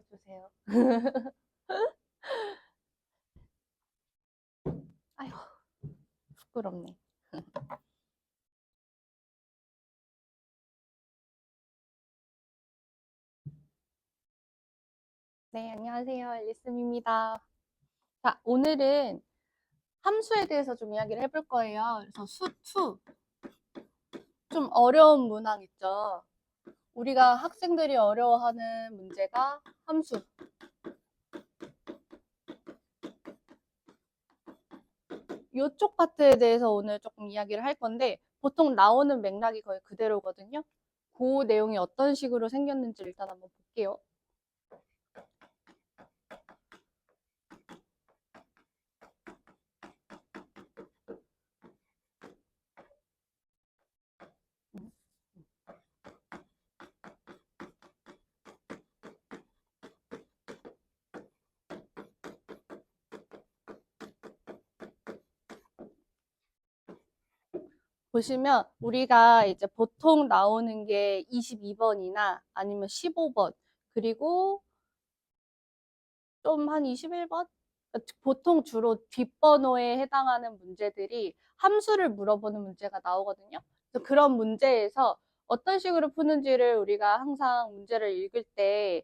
주세요. 아휴, 부끄럽네. 네, 안녕하세요. 앨리스입니다. 자, 오늘은 함수에 대해서 좀 이야기를 해볼 거예요. 그래서 수2, 좀 어려운 문항 있죠. 우리가 학생들이 어려워하는 문제가 함수. 이쪽 파트에 대해서 오늘 조금 이야기를 할 건데, 보통 나오는 맥락이 거의 그대로거든요. 그 내용이 어떤 식으로 생겼는지 일단 한번 볼게요. 보시면 우리가 이제 보통 나오는 게 22번이나 아니면 15번, 그리고 좀 한 21번? 보통 주로 뒷번호에 해당하는 문제들이 함수를 물어보는 문제가 나오거든요. 그래서 그런 문제에서 어떤 식으로 푸는지를 우리가 항상 문제를 읽을 때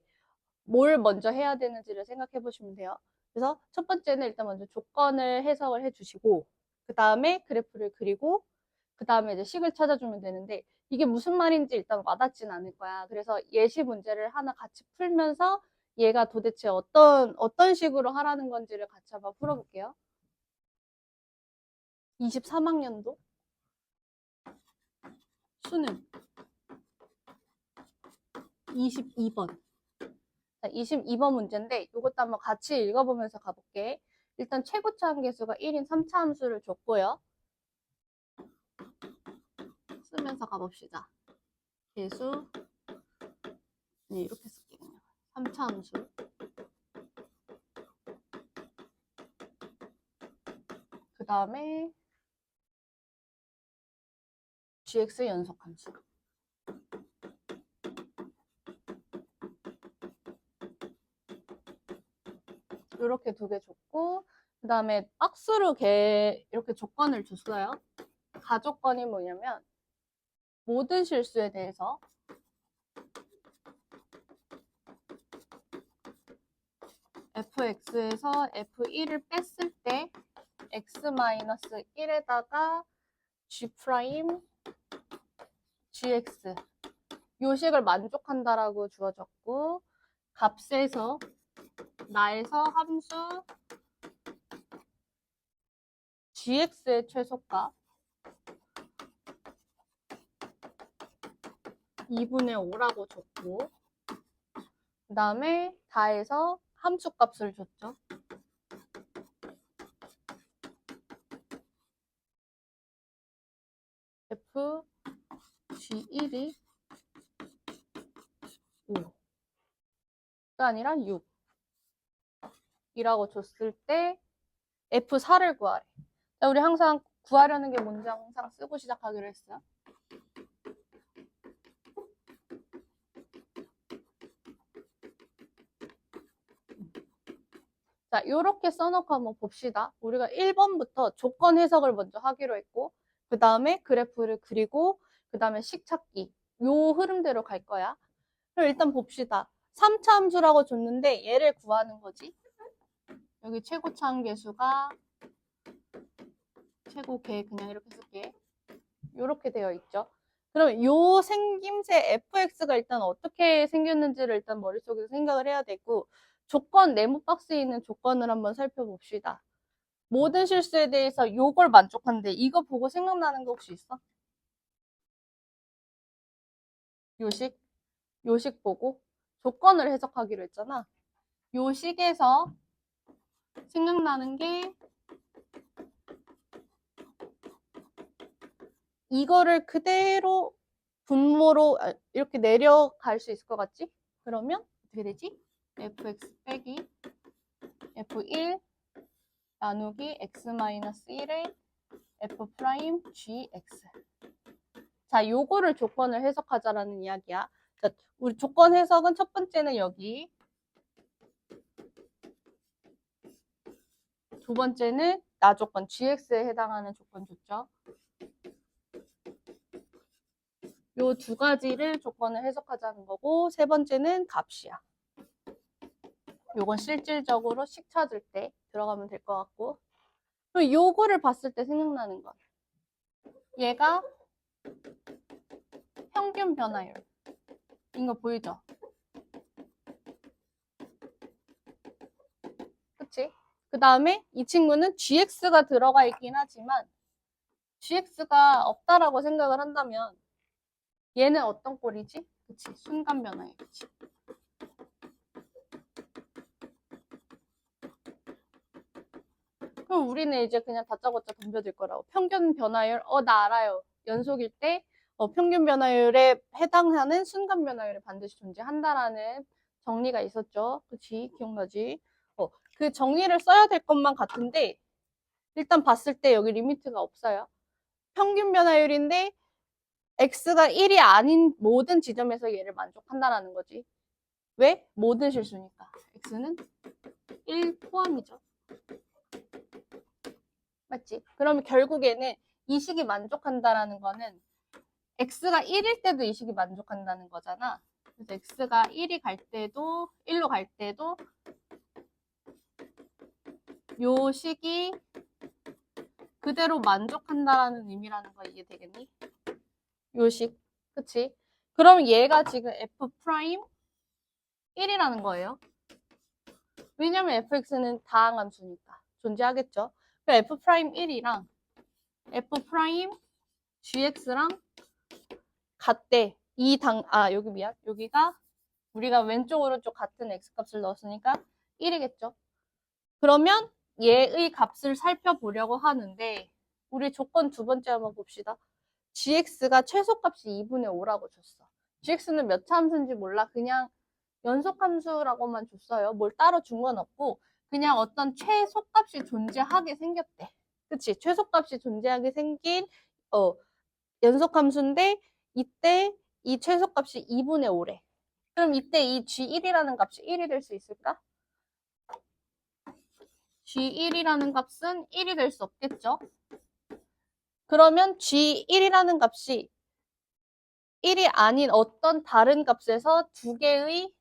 뭘 먼저 해야 되는지를 생각해 보시면 돼요. 그래서 첫 번째는 일단 먼저 조건을 해석을 해 주시고, 그 다음에 그래프를 그리고, 그 다음에 이제 식을 찾아주면 되는데, 이게 무슨 말인지 일단 와닿진 않을 거야. 그래서 예시 문제를 하나 같이 풀면서 얘가 도대체 어떤 식으로 하라는 건지를 같이 한번 풀어볼게요. 23학년도 수능 22번. 자, 22번 문제인데 이것도 한번 같이 읽어보면서 가볼게. 일단 최고차 함계수가 1인 3차 함수를 줬고요. 쓰면서 가봅시다. 계수, 네, 이렇게 쓸게요. 3차 함수. 그 다음에 gx 연속 함수. 이렇게 두 개 줬고, 그 다음에 박스로 이렇게 조건을 줬어요. 가조건이 뭐냐면 모든 실수에 대해서 fx에서 f1을 뺐을 때 x-1에다가 g' gx 요식을 만족한다라고 주어졌고, 값에서 나에서 함수 gx의 최소값 2분의 5라고 줬고, 그 다음에 다해서 함수 값을 줬죠. f g1이 5가 아니라 6이라고 줬을 때 f4를 구하래. 우리 항상 구하려는 게 뭔지 항상 쓰고 시작하기로 했어요. 자, 이렇게 써놓고 한번 봅시다. 우리가 1번부터 조건 해석을 먼저 하기로 했고, 그 다음에 그래프를 그리고, 그 다음에 식 찾기. 요 흐름대로 갈 거야. 그럼 일단 봅시다. 3차 함수라고 줬는데 얘를 구하는 거지. 여기 최고차 함계수가 최고계 그냥 이렇게 쓸게. 이렇게 되어 있죠. 그럼 요 생김새 fx가 일단 어떻게 생겼는지를 일단 머릿속에서 생각을 해야 되고, 조건 네모 박스에 있는 조건을 한번 살펴봅시다. 모든 실수에 대해서 요걸 만족한대. 이거 보고 생각나는 거 혹시 있어? 요식? 요식 보고 조건을 해석하기로 했잖아. 요식에서 생각나는 게 이거를 그대로 분모로 이렇게 내려갈 수 있을 것 같지? 그러면 어떻게 되지? fx 빼기 f1 나누기 x-1의 f 프라임 gx. 자, 요거를 조건을 해석하자라는 이야기야. 자, 우리 조건 해석은 첫 번째는 여기 두 번째는 나 조건, gx에 해당하는 조건 줬죠. 요 두 가지를 조건을 해석하자는 거고, 세 번째는 값이야. 요건 실질적으로 식 찾을 때 들어가면 될 것 같고, 그럼 요거를 봤을 때 생각나는 건 얘가 평균 변화율. 이거 보이죠? 그치? 그 다음에 이 친구는 gx가 들어가 있긴 하지만 gx가 없다라고 생각을 한다면 얘는 어떤 꼴이지? 그치? 순간 변화율이지. 그럼 우리는 이제 그냥 다짜고짜 덤벼들 거라고. 평균 변화율, 나 알아요. 연속일 때 평균 변화율에 해당하는 순간 변화율이 반드시 존재한다라는 정리가 있었죠. 그치? 기억나지? 그 정리를 써야 될 것만 같은데 일단 봤을 때 여기 리미트가 없어요. 평균 변화율인데 x가 1이 아닌 모든 지점에서 얘를 만족한다라는 거지. 왜? 모든 실수니까. x는 1 포함이죠. 맞지? 그러면 결국에는 이 식이 만족한다라는 거는 x가 1일 때도 이 식이 만족한다는 거잖아. 그래서 x가 1이 갈 때도 1로 갈 때도 요 식이 그대로 만족한다라는 의미라는 거 이해되겠니? 요 식. 그치? 그럼 얘가 지금 f 프라임 1이라는 거예요. 왜냐면 fx는 다항 함수니까 존재하겠죠. 그럼 f 프라임 1이랑 f 프라임 gx랑 같대. 여기 미안. 여기가 우리가 왼쪽 오른쪽 같은 x값을 넣었으니까 1이겠죠. 그러면 얘의 값을 살펴보려고 하는데 우리 조건 두 번째 한번 봅시다. gx가 최소값이 2분의 5라고 줬어. gx는 몇 차 함수인지 몰라. 그냥 연속함수라고만 줬어요. 뭘 따로 준 건 없고 그냥 어떤 최소값이 존재하게 생겼대. 그치? 최소값이 존재하게 생긴 연속함수인데 이때 이 최소값이 2분의 5래. 그럼 이때 이 g1이라는 값이 1이 될 수 있을까? g1이라는 값은 1이 될 수 없겠죠? 그러면 g1이라는 값이 1이 아닌 어떤 다른 값에서 두 개의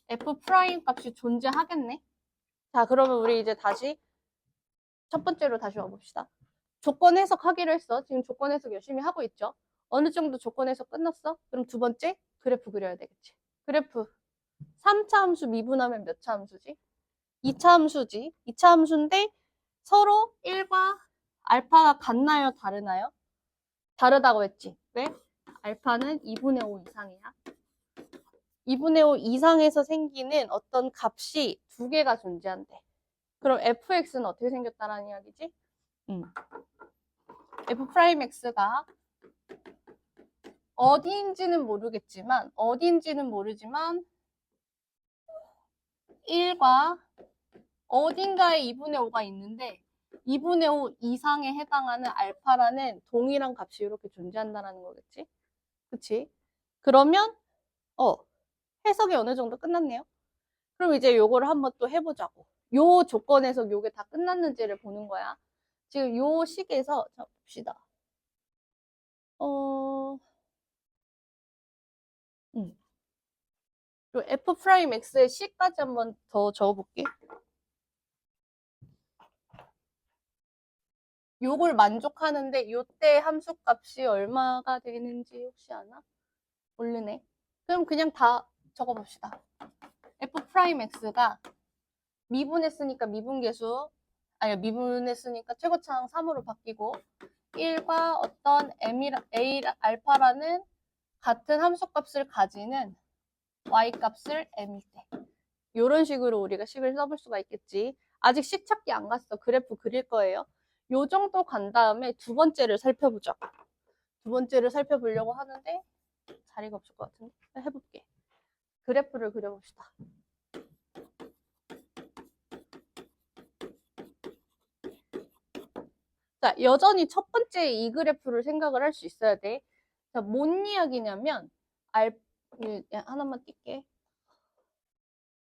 f 프라임 값이 존재하겠네. 자, 그러면 우리 이제 다시 첫 번째로 다시 와봅시다. 조건 해석하기로 했어. 지금 조건 해석 열심히 하고 있죠. 어느 정도 조건 해석 끝났어? 그럼 두 번째 그래프 그려야 되겠지. 그래프 3차 함수 미분하면 몇 차 함수지? 2차 함수지. 2차 함수인데 서로 1과 알파가 같나요? 다르나요? 다르다고 했지. 왜? 알파는 2분의 5 이상이야. 2분의 5 이상에서 생기는 어떤 값이 두 개가 존재한대. 그럼 fx는 어떻게 생겼다라는 이야기지? f 프라임 x가 어디인지는 모르지만 1과 어딘가에 2분의 5가 있는데 2분의 5 이상에 해당하는 알파라는 동일한 값이 이렇게 존재한다는 거겠지? 그치? 그러면 해석이 어느 정도 끝났네요. 그럼 이제 요거를 한번 또 해보자고. 요 조건에서 요게 다 끝났는지를 보는 거야. 지금 요 식에서 자 봅시다. 요 f 프라임 x의 c까지 한번 더 적어볼게. 요걸 만족하는데 요때 함수값이 얼마가 되는지 혹시 아나? 모르네. 그럼 그냥 다 적어봅시다. f 프라임 x가 미분했으니까 미분계수, 아니 미분했으니까 최고차항 3으로 바뀌고 1과 어떤 a 알파라는 같은 함수값을 가지는 y값을 m일 때 이런 식으로 우리가 식을 써볼 수가 있겠지. 아직 식 찾기 안 갔어. 그래프 그릴 거예요. 요 정도 간 다음에 두 번째를 살펴보자. 두 번째를 살펴보려고 하는데 자리가 없을 것 같은데 해볼게. 그래프를 그려봅시다. 자, 여전히 첫 번째 이 그래프를 생각을 할 수 있어야 돼. 자, 뭔 이야기냐면 하나만 띄게.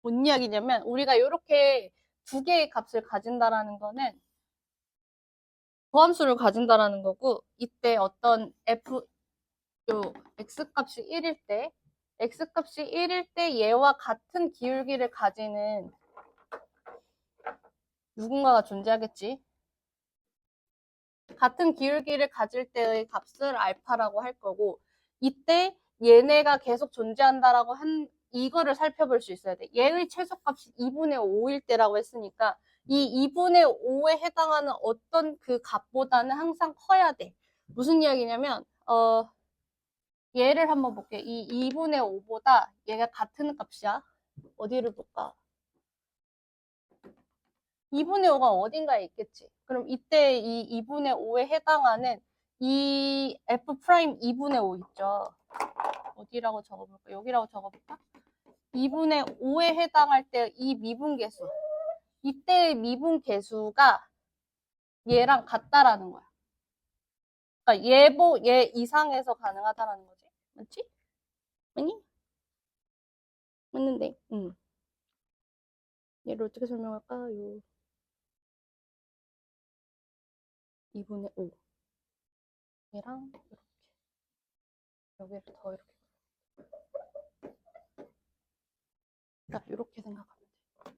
뭔 이야기냐면 우리가 이렇게 두 개의 값을 가진다라는 거는 도함수를 가진다라는 거고, 이때 어떤 요 x값이 1일 때, x값이 1일 때 얘와 같은 기울기를 가지는 누군가가 존재하겠지. 같은 기울기를 가질 때의 값을 알파라고 할 거고, 이때 얘네가 계속 존재한다라고 이거를 살펴볼 수 있어야 돼. 얘의 최소값이 2분의 5일 때라고 했으니까 이 2분의 5에 해당하는 어떤 그 값보다는 항상 커야 돼. 무슨 이야기냐면 얘를 한번 볼게. 이 2분의 5보다 얘가 같은 값이야. 어디를 볼까? 2분의 5가 어딘가에 있겠지. 그럼 이때 이 2분의 5에 해당하는 이 f 프라임 2분의 5 있죠. 어디라고 적어볼까? 여기라고 적어볼까? 2분의 5에 해당할 때 이 미분계수. 이때의 미분계수가 얘랑 같다라는 거야. 그러니까 얘 이상에서 가능하다라는 거지. 맞지? 아니? 맞는데. 얘를 어떻게 설명할까요? 2분의 5. 얘랑 이렇게. 여기를 더 이렇게. 자, 이렇게 생각하면 돼.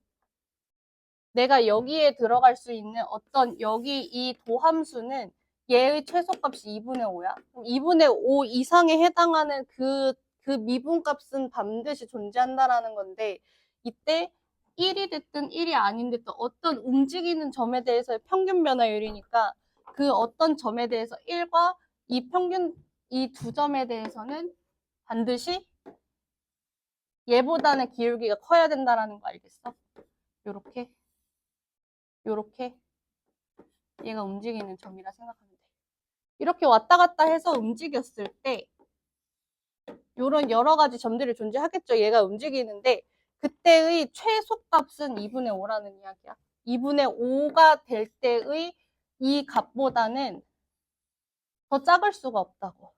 내가 여기에 들어갈 수 있는 어떤 여기 이 도함수는 얘의 최소값이 2분의 5야. 그럼 2분의 5 이상에 해당하는 그 미분값은 반드시 존재한다라는 건데 이때 1이 됐든 1이 아닌 됐든 어떤 움직이는 점에 대해서의 평균 변화율이니까 그 어떤 점에 대해서 1과 이 평균 이 두 점에 대해서는 반드시 얘보다는 기울기가 커야 된다라는 거 알겠어? 요렇게 요렇게 얘가 움직이는 점이라 생각하면 돼. 이렇게 왔다 갔다 해서 움직였을 때 요런 여러 가지 점들이 존재하겠죠. 얘가 움직이는데 그때의 최소값은 2분의 5라는 이야기야. 2분의 5가 될 때의 이 값보다는 더 작을 수가 없다고.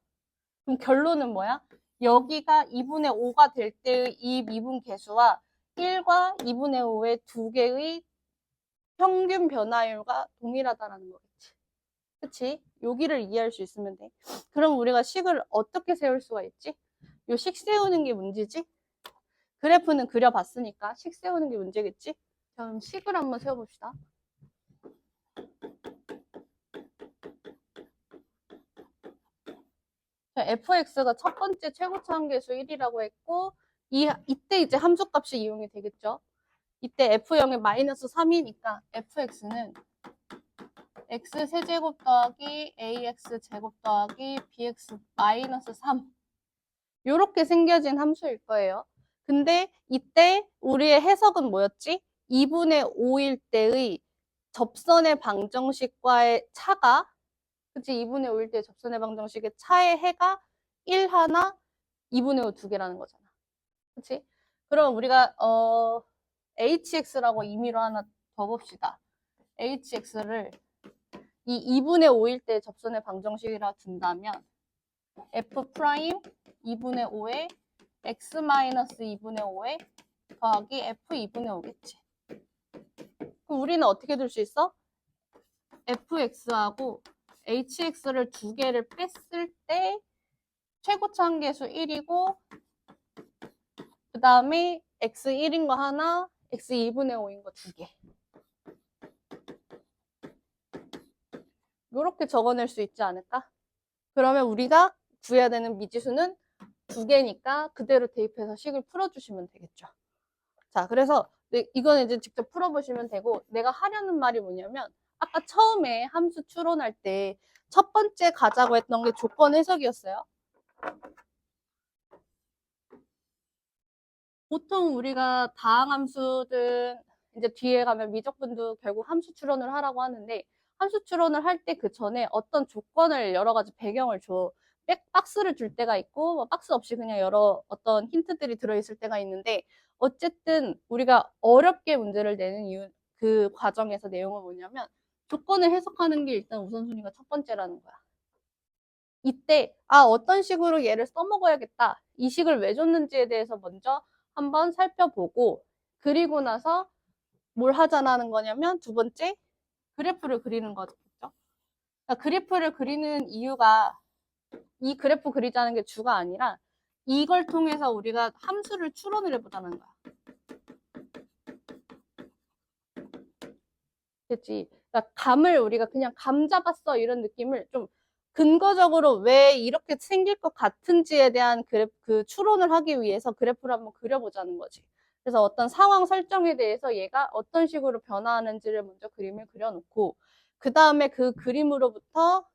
그럼 결론은 뭐야? 여기가 2분의 5가 될 때의 이 미분 계수와 1과 2분의 5의 두 개의 평균 변화율과 동일하다라는 거겠지. 그치? 여기를 이해할 수 있으면 돼. 그럼 우리가 식을 어떻게 세울 수가 있지? 요 식 세우는 게 문제지? 그래프는 그려봤으니까 식 세우는 게 문제겠지? 자, 그럼 식을 한번 세워봅시다. 자, fx가 첫 번째 최고차 함계수 1이라고 했고 이때 이제 함수값이 이용이 되겠죠? 이때 f0이 마이너스 3이니까 fx는 x 세제곱 더하기 ax 제곱 더하기 bx 마이너스 3 요렇게 생겨진 함수일 거예요. 근데 이때 우리의 해석은 뭐였지? 2분의 5일 때의 접선의 방정식과의 차가 그치? 2분의 5일 때 접선의 방정식의 차의 해가 1 하나, 2분의 5 두 개라는 거잖아. 그치? 그럼 우리가 hx라고 임의로 하나 더 봅시다. hx를 이 2분의 5일 때 접선의 방정식이라 둔다면 f 프라임 2분의 5에 x 마이너스 2분의 5에 더하기 f 2분의 5겠지. 그럼 우리는 어떻게 둘 수 있어? fx하고 hx를 두 개를 뺐을 때 최고차 함계수 1이고 그 다음에 x 1인 거 하나, x 2분의 5인 거 두 개. 이렇게 적어낼 수 있지 않을까? 그러면 우리가 구해야 되는 미지수는 두 개니까 그대로 대입해서 식을 풀어주시면 되겠죠. 자, 그래서 이거는 이제 직접 풀어보시면 되고 내가 하려는 말이 뭐냐면 아까 처음에 함수 추론할 때 첫 번째 가자고 했던 게 조건 해석이었어요. 보통 우리가 다항함수든 이제 뒤에 가면 미적분도 결국 함수 추론을 하라고 하는데 함수 추론을 할 때 그 전에 어떤 조건을 여러 가지 배경을 줘. 박스를 줄 때가 있고 뭐 박스 없이 그냥 여러 어떤 힌트들이 들어있을 때가 있는데 어쨌든 우리가 어렵게 문제를 내는 이유 그 과정에서 내용은 뭐냐면 조건을 해석하는 게 일단 우선순위가 첫 번째라는 거야. 이때 어떤 식으로 얘를 써먹어야겠다. 이 식을 왜 줬는지에 대해서 먼저 한번 살펴보고 그리고 나서 뭘 하자라는 거냐면 두 번째, 그래프를 그리는 거죠. 그러니까 그래프를 그리는 이유가 이 그래프 그리자는 게 주가 아니라 이걸 통해서 우리가 함수를 추론을 해보자는 거야. 그치? 그러니까 감을 우리가 그냥 감 잡았어 이런 느낌을 좀 근거적으로 왜 이렇게 생길 것 같은지에 대한 그 추론을 하기 위해서 그래프를 한번 그려보자는 거지. 그래서 어떤 상황 설정에 대해서 얘가 어떤 식으로 변화하는지를 먼저 그림을 그려놓고 그 다음에 그 그림으로부터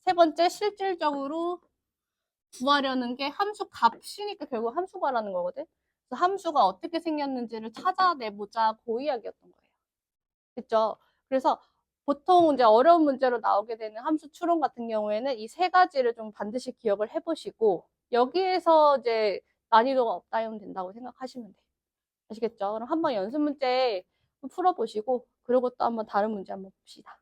세 번째 실질적으로 구하려는 게 함수 값이니까 결국 함수 구하라는 거거든. 그래서 함수가 어떻게 생겼는지를 찾아내보자 그 이야기였던 거예요. 그죠? 그래서 보통 이제 어려운 문제로 나오게 되는 함수 추론 같은 경우에는 이 세 가지를 좀 반드시 기억을 해보시고 여기에서 이제 난이도가 업다운 된다고 생각하시면 돼요. 아시겠죠? 그럼 한번 연습 문제 풀어보시고 그리고 또 한번 다른 문제 한번 봅시다.